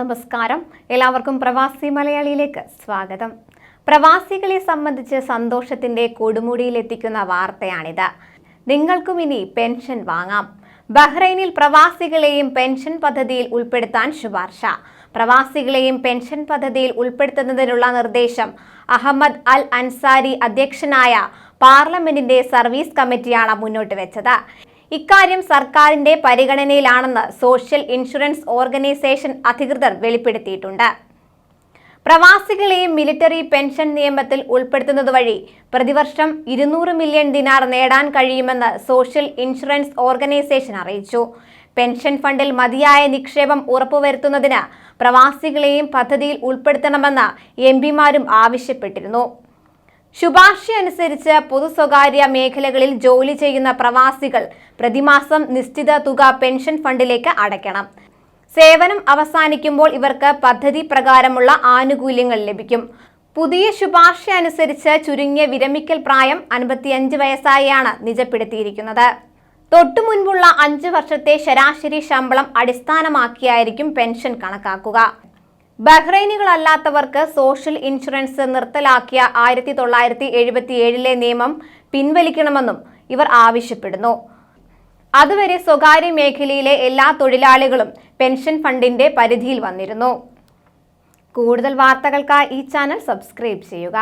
നമസ്കാരം. എല്ലാവർക്കും പ്രവാസി മലയാളിയിലേക്ക് സ്വാഗതം. പ്രവാസികളെ സംബന്ധിച്ച് സന്തോഷത്തിന്റെ കൊടുമുടിയിലെത്തിക്കുന്ന വാർത്തയാണിത്. നിങ്ങൾക്കും ഇനി പെൻഷൻ വാങ്ങാം. ബഹ്റൈനിൽ പ്രവാസികളെയും പെൻഷൻ പദ്ധതിയിൽ ഉൾപ്പെടുത്താൻ ശുപാർശ. പ്രവാസികളെയും പെൻഷൻ പദ്ധതിയിൽ ഉൾപ്പെടുത്തുന്നതിനുള്ള നിർദ്ദേശം അഹമ്മദ് അൽ അൻസാരി അധ്യക്ഷനായ പാർലമെന്റിന്റെ സർവീസ് കമ്മിറ്റിയാണ് മുന്നോട്ട് വെച്ചത്. ഇക്കാര്യം സർക്കാരിന്റെ പരിഗണനയിലാണെന്ന് സോഷ്യൽ ഇൻഷുറൻസ് ഓർഗനൈസേഷൻ അധികൃതർ വെളിപ്പെടുത്തിയിട്ടുണ്ട്. പ്രവാസികളെയും മിലിറ്ററി പെൻഷൻ നിയമത്തിൽ ഉൾപ്പെടുത്തുന്നതുവഴി പ്രതിവർഷം 200 മില്യൺ ദിനാർ നേടാൻ കഴിയുമെന്ന് സോഷ്യൽ ഇൻഷുറൻസ് ഓർഗനൈസേഷൻ അറിയിച്ചു. പെൻഷൻ ഫണ്ടിൽ മതിയായ നിക്ഷേപം ഉറപ്പുവരുത്തുന്നതിന് പ്രവാസികളെയും പദ്ധതിയിൽ ഉൾപ്പെടുത്തണമെന്ന് എംപിമാരും ആവശ്യപ്പെട്ടിരുന്നു. ശുപാർശയനുസരിച്ച് പൊതു സ്വകാര്യ മേഖലകളിൽ ജോലി ചെയ്യുന്ന പ്രവാസികൾ പ്രതിമാസം നിശ്ചിത തുക പെൻഷൻ ഫണ്ടിലേക്ക് അടയ്ക്കണം. സേവനം അവസാനിക്കുമ്പോൾ ഇവർക്ക് പദ്ധതി പ്രകാരമുള്ള ആനുകൂല്യങ്ങൾ ലഭിക്കും. പുതിയ ശുപാർശ അനുസരിച്ച് ചുരുങ്ങിയ വിരമിക്കൽ പ്രായം 55 വയസ്സായാണ് നിജപ്പെടുത്തിയിരിക്കുന്നത്. തൊട്ടു മുൻപുള്ള 5 വർഷത്തെ ശരാശരി ശമ്പളം അടിസ്ഥാനമാക്കിയായിരിക്കും പെൻഷൻ കണക്കാക്കുക. ബഹ്റൈനികളല്ലാത്തവർക്ക് സോഷ്യൽ ഇൻഷുറൻസ് നിർത്തലാക്കിയ 1977 നിയമം പിൻവലിക്കണമെന്നും ഇവർ ആവശ്യപ്പെടുന്നു. അതുവരെ സ്വകാര്യ മേഖലയിലെ എല്ലാ തൊഴിലാളികളും പെൻഷൻ ഫണ്ടിന്റെ പരിധിയിൽ വന്നിരുന്നു. കൂടുതൽ വാർത്തകൾക്കായി ഈ ചാനൽ സബ്സ്ക്രൈബ് ചെയ്യുക.